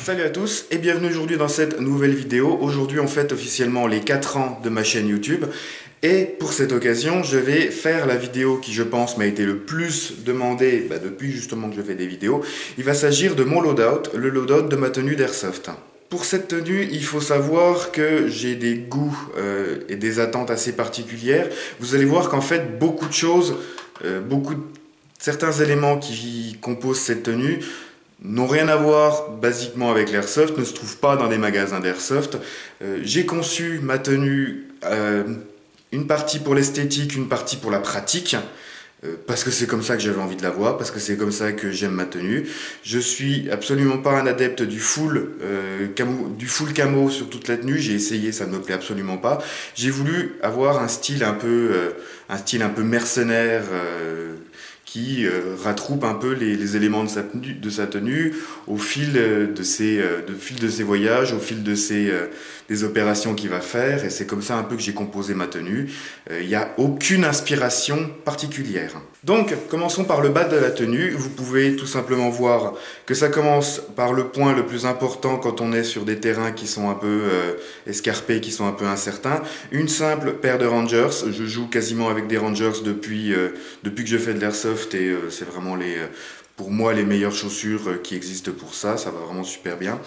Salut à tous et bienvenue aujourd'hui dans cette nouvelle vidéo. Aujourd'hui on fête officiellement les 4 ans de ma chaîne YouTube et pour cette occasion je vais faire la vidéo qui je pense m'a été le plus demandée depuis justement que je fais des vidéos. Il va s'agir de mon loadout, le loadout de ma tenue d'Airsoft. Pour cette tenue, il faut savoir que j'ai des goûts et des attentes assez particulières. Vous allez voir qu'en fait beaucoup de choses, certains éléments qui composent cette tenue n'ont rien à voir basiquement avec l'airsoft, ne se trouvent pas dans des magasins d'airsoft. J'ai conçu ma tenue, une partie pour l'esthétique, une partie pour la pratique, parce que c'est comme ça que j'avais envie de la voir, parce que c'est comme ça que j'aime ma tenue. Je suis absolument pas un adepte du full camo sur toute la tenue, j'ai essayé, ça ne me plaît absolument pas. J'ai voulu avoir un style un peu mercenaire, qui rattrape un peu les éléments de sa tenue au fil de ses voyages, au fil des opérations qu'il va faire. Et c'est comme ça un peu que j'ai composé ma tenue. Il n'y a aucune inspiration particulière. Donc, commençons par le bas de la tenue. Vous pouvez tout simplement voir que ça commence par le point le plus important quand on est sur des terrains qui sont un peu escarpés, qui sont un peu incertains. Une simple paire de Rangers. Je joue quasiment avec des Rangers depuis que je fais de l'airsoft et c'est vraiment pour moi les meilleures chaussures qui existent pour ça. Ça va vraiment super bien.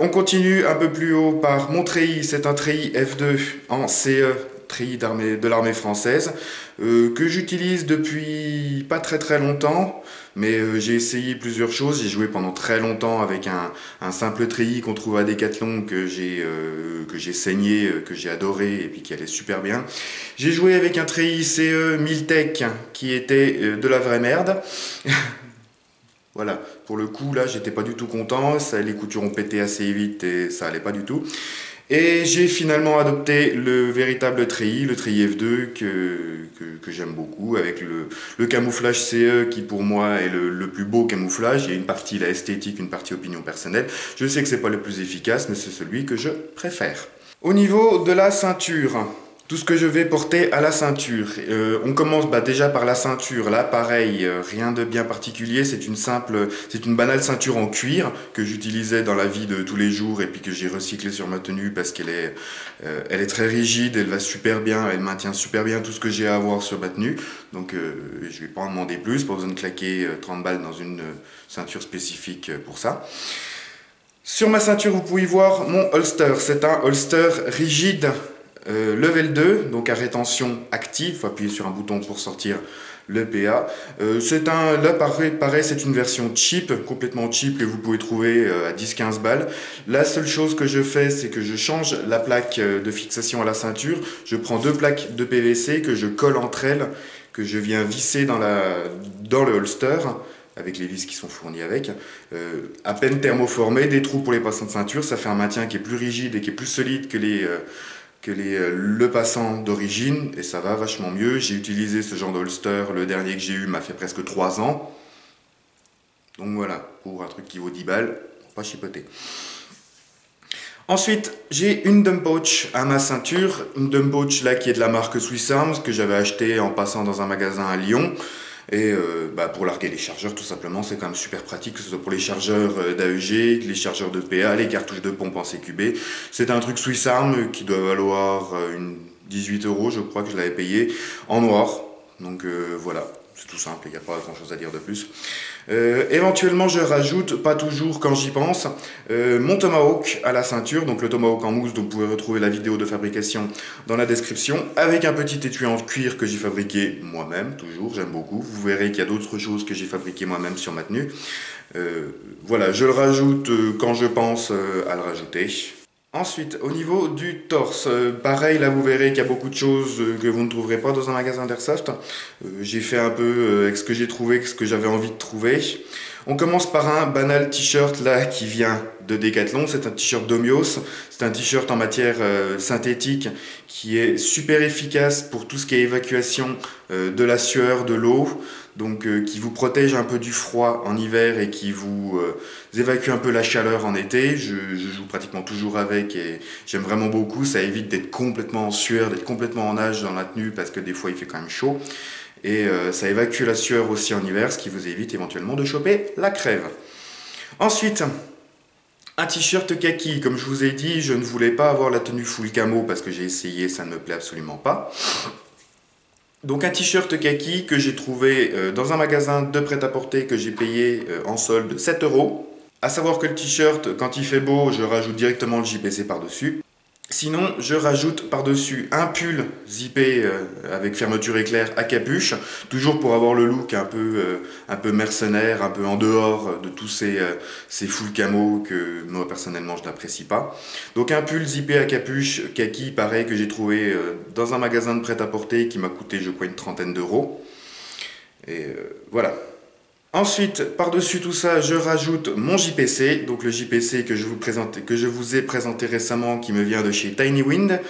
On continue un peu plus haut par mon treillis. C'est un treillis F2 en CE. Treillis de l'armée française que j'utilise depuis pas très longtemps, mais j'ai essayé plusieurs choses. J'ai joué pendant très longtemps avec un simple treillis qu'on trouve à Decathlon que j'ai saigné, que j'ai adoré et puis qui allait super bien. J'ai joué avec un treillis CE Miltech qui était de la vraie merde. Voilà, pour le coup là j'étais pas du tout content, les coutures ont pété assez vite et ça allait pas du tout. Et j'ai finalement adopté le véritable treillis, le treillis F2 que j'aime beaucoup, avec le camouflage CE qui pour moi est le plus beau camouflage. Il y a une partie la esthétique, une partie opinion personnelle. Je sais que c'est pas le plus efficace, mais c'est celui que je préfère. Au niveau de la ceinture, tout ce que je vais porter à la ceinture. On commence déjà par la ceinture. Là, pareil, rien de bien particulier. C'est une banale ceinture en cuir que j'utilisais dans la vie de tous les jours et puis que j'ai recyclé sur ma tenue parce qu'elle est très rigide, elle va super bien, elle maintient super bien tout ce que j'ai à avoir sur ma tenue. Donc, je vais pas en demander plus, pas besoin de claquer 30 balles dans une ceinture spécifique pour ça. Sur ma ceinture, vous pouvez voir mon holster. C'est un holster rigide. Level 2, donc à rétention active, il faut appuyer sur un bouton pour sortir le PA. Là pareil, c'est une version cheap, complètement cheap, que vous pouvez trouver à 10-15 balles. La seule chose que je fais, c'est que je change la plaque de fixation à la ceinture. Je prends deux plaques de PVC que je colle entre elles, que je viens visser dans le holster, avec les vis qui sont fournies avec, à peine thermoformé, des trous pour les passants de ceinture. Ça fait un maintien qui est plus rigide et qui est plus solide que le passant d'origine, et ça va vachement mieux. J'ai utilisé ce genre de holster, le dernier que j'ai eu m'a fait presque 3 ans. Donc voilà, pour un truc qui vaut 10 balles, pas chipoter. Ensuite, j'ai une dump pouch à ma ceinture, une dump pouch là qui est de la marque Swiss Arms, que j'avais acheté en passant dans un magasin à Lyon. Et pour larguer les chargeurs, tout simplement, c'est quand même super pratique, que ce soit pour les chargeurs d'AEG, les chargeurs de PA, les cartouches de pompe en CQB. C'est un truc Swiss Arm qui doit valoir 18 €, je crois que je l'avais payé, en noir. Donc voilà, c'est tout simple, il n'y a pas grand chose à dire de plus. Éventuellement, je rajoute, pas toujours quand j'y pense, mon tomahawk à la ceinture, donc le tomahawk en mousse, dont vous pouvez retrouver la vidéo de fabrication dans la description, avec un petit étui en cuir que j'ai fabriqué moi-même, toujours, j'aime beaucoup. Vous verrez qu'il y a d'autres choses que j'ai fabriquées moi-même sur ma tenue. Voilà, je le rajoute quand je pense à le rajouter. Ensuite, au niveau du torse, pareil, là vous verrez qu'il y a beaucoup de choses que vous ne trouverez pas dans un magasin d'airsoft. J'ai fait un peu avec ce que j'ai trouvé, ce que j'avais envie de trouver. On commence par un banal t-shirt là qui vient de Decathlon, c'est un t-shirt Domios, c'est un t-shirt en matière synthétique qui est super efficace pour tout ce qui est évacuation de la sueur, de l'eau, donc qui vous protège un peu du froid en hiver et qui vous évacue un peu la chaleur en été. Je joue pratiquement toujours avec et j'aime vraiment beaucoup, ça évite d'être complètement en sueur, d'être complètement en nage dans la tenue parce que des fois il fait quand même chaud. Et ça évacue la sueur aussi en hiver, ce qui vous évite éventuellement de choper la crève. Ensuite, Un t-shirt kaki, comme je vous ai dit, je ne voulais pas avoir la tenue full camo parce que j'ai essayé, ça ne me plaît absolument pas. Donc un t-shirt kaki que j'ai trouvé dans un magasin de prêt-à-porter que j'ai payé en solde 7 €. À savoir que le t-shirt, quand il fait beau, je rajoute directement le JPC par-dessus. Sinon, je rajoute par-dessus un pull zippé avec fermeture éclair à capuche, toujours pour avoir le look un peu mercenaire, un peu en dehors de tous ces full camo que moi personnellement je n'apprécie pas. Donc un pull zippé à capuche kaki, pareil, que j'ai trouvé dans un magasin de prêt-à-porter qui m'a coûté, je crois, une trentaine d'euros. Et voilà. Ensuite, par-dessus tout ça, je rajoute mon JPC, donc le JPC que je vous ai présenté récemment, qui me vient de chez TinyWind.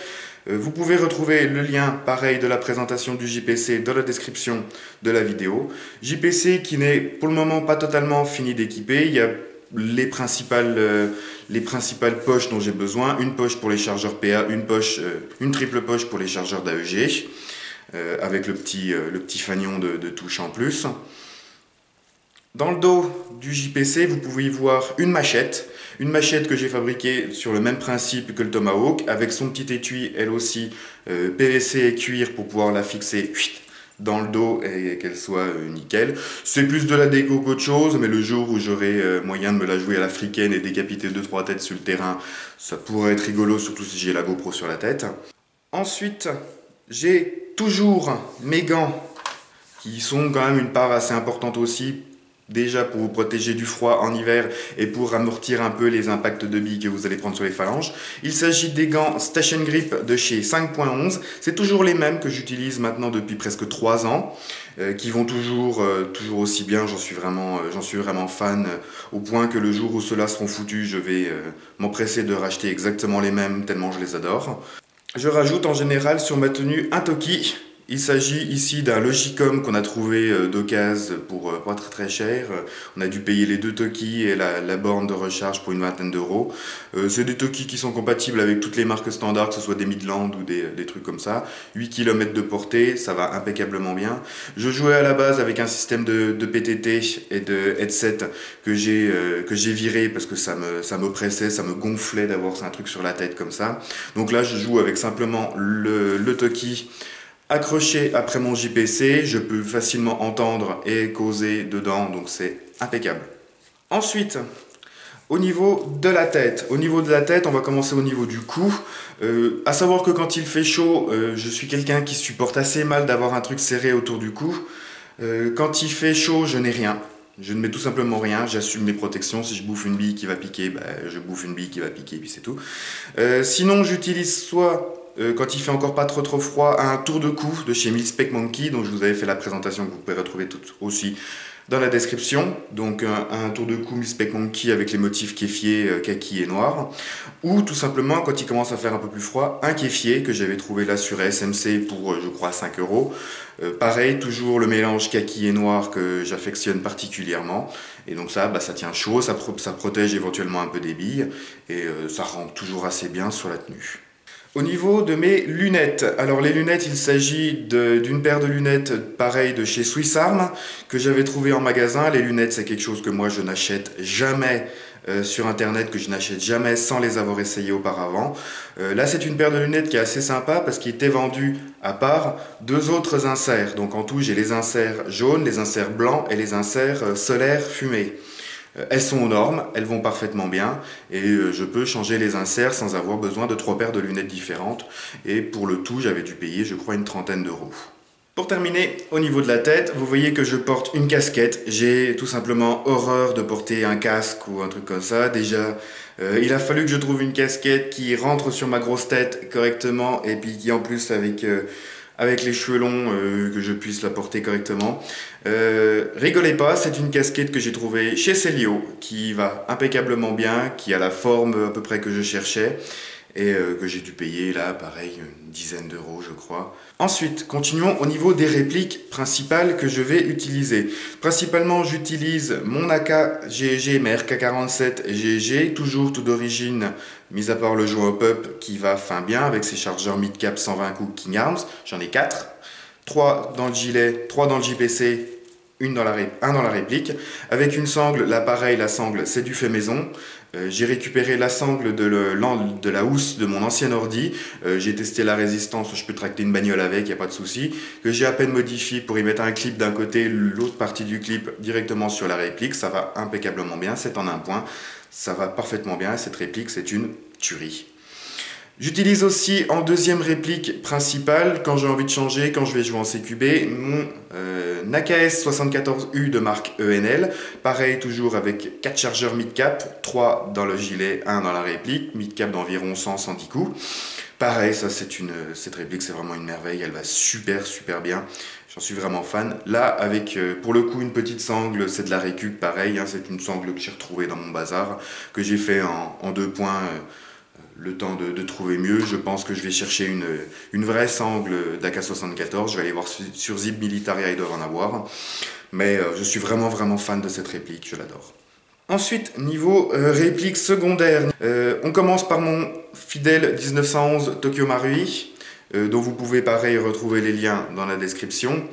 Vous pouvez retrouver le lien, pareil, de la présentation du JPC dans la description de la vidéo. JPC qui n'est pour le moment pas totalement fini d'équiper. Il y a les principales poches dont j'ai besoin. Une poche pour les chargeurs PA, une triple poche pour les chargeurs d'AEG, avec le petit fanion de touche en plus. Dans le dos du JPC, vous pouvez y voir une machette que j'ai fabriquée sur le même principe que le Tomahawk, avec son petit étui, elle aussi, PVC et cuir pour pouvoir la fixer dans le dos et qu'elle soit nickel. C'est plus de la déco qu'autre chose, mais le jour où j'aurai moyen de me la jouer à l'africaine et décapiter 2-3 têtes sur le terrain, ça pourrait être rigolo, surtout si j'ai la GoPro sur la tête. Ensuite, j'ai toujours mes gants, qui sont quand même une part assez importante aussi, déjà pour vous protéger du froid en hiver et pour amortir un peu les impacts de billes que vous allez prendre sur les phalanges. Il s'agit des gants Station Grip de chez 5.11. C'est toujours les mêmes que j'utilise maintenant depuis presque 3 ans, qui vont toujours aussi bien. J'en suis vraiment fan, au point que le jour où ceux-là seront foutus, je vais m'empresser de racheter exactement les mêmes tellement je les adore. Je rajoute en général sur ma tenue un Toki. Il s'agit ici d'un Logicom qu'on a trouvé d'occasion pour pas très cher. On a dû payer les 2 Toki et la borne de recharge pour une vingtaine d'euros. C'est des Toki qui sont compatibles avec toutes les marques standards, que ce soit des Midland ou des trucs comme ça. 8 km de portée, ça va impeccablement bien. Je jouais à la base avec un système de PTT et de headset que j'ai viré parce que ça m'oppressait, ça me gonflait d'avoir un truc sur la tête comme ça. Donc là, je joue avec simplement le Toki accroché après mon JPC, je peux facilement entendre et causer dedans, donc c'est impeccable. Ensuite, au niveau de la tête, on va commencer au niveau du cou. À savoir que quand il fait chaud, je suis quelqu'un qui supporte assez mal d'avoir un truc serré autour du cou. Quand il fait chaud, je n'ai rien. Je ne mets tout simplement rien, j'assume mes protections. Si je bouffe une bille qui va piquer, je bouffe une bille qui va piquer, puis c'est tout. Sinon, j'utilise soit quand il fait encore pas trop froid, un tour de cou de chez Mil-Spec Monkey, dont je vous avais fait la présentation que vous pouvez retrouver tout aussi dans la description. Donc un tour de cou Mil-Spec Monkey avec les motifs kéfier, kaki et noir. Ou tout simplement, quand il commence à faire un peu plus froid, un kéfier que j'avais trouvé là sur SMC pour, je crois, 5 €. Pareil, toujours le mélange kaki et noir que j'affectionne particulièrement. Et donc ça tient chaud, ça protège éventuellement un peu des billes. Et ça rend toujours assez bien sur la tenue. Au niveau de mes lunettes, alors les lunettes, il s'agit d'une paire de lunettes pareilles de chez Swiss Arm que j'avais trouvé en magasin. Les lunettes, c'est quelque chose que moi je n'achète jamais sur internet, que je n'achète jamais sans les avoir essayées auparavant. Là, c'est une paire de lunettes qui est assez sympa parce qu'il était vendu à part 2 autres inserts. Donc en tout, j'ai les inserts jaunes, les inserts blancs et les inserts solaires fumés. Elles sont aux normes, elles vont parfaitement bien et je peux changer les inserts sans avoir besoin de 3 paires de lunettes différentes. Et pour le tout, j'avais dû payer, je crois, une trentaine d'euros. Pour terminer, au niveau de la tête, vous voyez que je porte une casquette. J'ai tout simplement horreur de porter un casque ou un truc comme ça. Déjà, il a fallu que je trouve une casquette qui rentre sur ma grosse tête correctement et puis qui en plus avec les cheveux longs, que je puisse la porter correctement. Rigolez pas, c'est une casquette que j'ai trouvée chez Celio, qui va impeccablement bien, qui a la forme à peu près que je cherchais, et que j'ai dû payer là, pareil, une dizaine d'euros je crois. Ensuite, continuons au niveau des répliques principales que je vais utiliser. Principalement, j'utilise mon AK GG K47 GG, toujours tout d'origine, mis à part le joint hop-up qui va fin bien avec ses chargeurs mid-cap 120 coups King Arms. J'en ai 4, 3 dans le gilet, 3 dans le JPC un dans la réplique. Avec une sangle, là pareil, la sangle c'est du fait maison. J'ai récupéré la sangle de la housse de mon ancien ordi. J'ai testé la résistance, je peux tracter une bagnole avec, il n'y a pas de souci. Que j'ai à peine modifié pour y mettre un clip d'un côté, l'autre partie du clip directement sur la réplique. Ça va impeccablement bien, c'est en un point. Ça va parfaitement bien, cette réplique c'est une tuerie. J'utilise aussi en deuxième réplique principale, quand j'ai envie de changer, quand je vais jouer en CQB, mon AKS 74U de marque ENL. Pareil, toujours avec 4 chargeurs mid-cap, 3 dans le gilet, 1 dans la réplique, mid-cap d'environ 100-110 coups. Pareil, ça cette réplique c'est vraiment une merveille, elle va super bien. J'en suis vraiment fan. Là, avec pour le coup une petite sangle, c'est de la récup, pareil, hein, c'est une sangle que j'ai retrouvée dans mon bazar, que j'ai fait en 2 points. Le temps de trouver mieux. Je pense que je vais chercher une vraie sangle d'AK-74. Je vais aller voir sur Zip Militaria, ils doivent en avoir. Mais je suis vraiment fan de cette réplique, je l'adore. Ensuite, niveau réplique secondaire, on commence par mon fidèle 1911 Tokyo Marui, dont vous pouvez pareil retrouver les liens dans la description.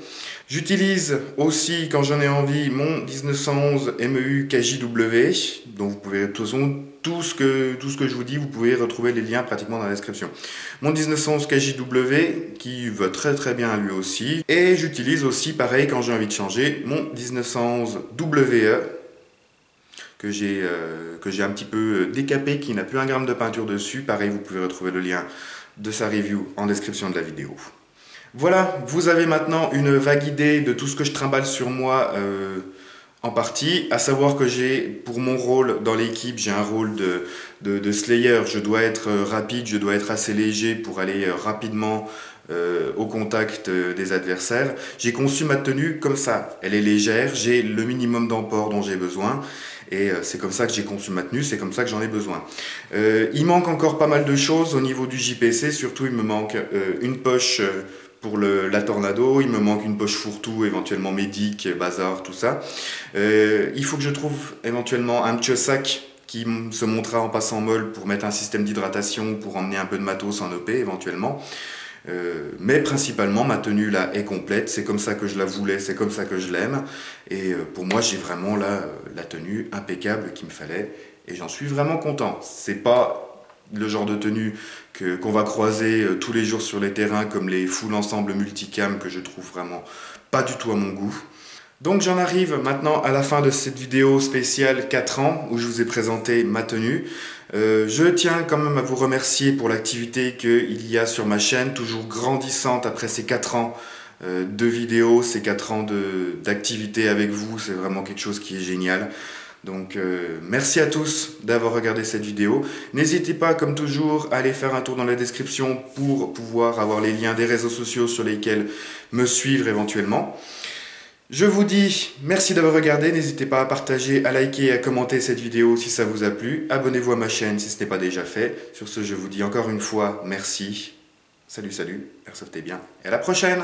J'utilise aussi, quand j'en ai envie, mon 1911 MEU KJW, dont vous pouvez, de toute façon, tout ce que je vous dis, vous pouvez retrouver les liens pratiquement dans la description. Mon 1911 KJW, qui va très bien lui aussi. Et j'utilise aussi, pareil, quand j'ai envie de changer, mon 1911 WE, que j'ai un petit peu décapé, qui n'a plus un gramme de peinture dessus. Pareil, vous pouvez retrouver le lien de sa review en description de la vidéo. Voilà, vous avez maintenant une vague idée de tout ce que je trimballe sur moi en partie, à savoir que j'ai, pour mon rôle dans l'équipe, j'ai un rôle de Slayer. Je dois être rapide, je dois être assez léger pour aller rapidement au contact des adversaires. J'ai conçu ma tenue comme ça, elle est légère, j'ai le minimum d'emport dont j'ai besoin. Et c'est comme ça que j'ai conçu ma tenue, c'est comme ça que j'en ai besoin. Il manque encore pas mal de choses au niveau du JPC, surtout il me manque une poche pour la Tornado, il me manque une poche fourre-tout, éventuellement médic, bazar, tout ça. Il faut que je trouve éventuellement un sac qui se montera en passant molle pour mettre un système d'hydratation, pour emmener un peu de matos en EP éventuellement. Mais principalement ma tenue là est complète, c'est comme ça que je la voulais, c'est comme ça que je l'aime, et pour moi j'ai vraiment là la tenue impeccable qu'il me fallait, et j'en suis vraiment content. C'est pas le genre de tenue qu'on va croiser tous les jours sur les terrains, comme les full ensemble multicam que je trouve vraiment pas du tout à mon goût. Donc j'en arrive maintenant à la fin de cette vidéo spéciale 4 ans où je vous ai présenté ma tenue. Je tiens quand même à vous remercier pour l'activité qu'il y a sur ma chaîne, toujours grandissante après ces 4 ans de vidéos, ces 4 ans d'activité avec vous. C'est vraiment quelque chose qui est génial. Donc merci à tous d'avoir regardé cette vidéo. N'hésitez pas, comme toujours, à aller faire un tour dans la description pour pouvoir avoir les liens des réseaux sociaux sur lesquels me suivre éventuellement. Je vous dis merci d'avoir regardé, n'hésitez pas à partager, à liker et à commenter cette vidéo si ça vous a plu. Abonnez-vous à ma chaîne si ce n'est pas déjà fait. Sur ce, je vous dis encore une fois merci. Salut, airsoftez bien et à la prochaine!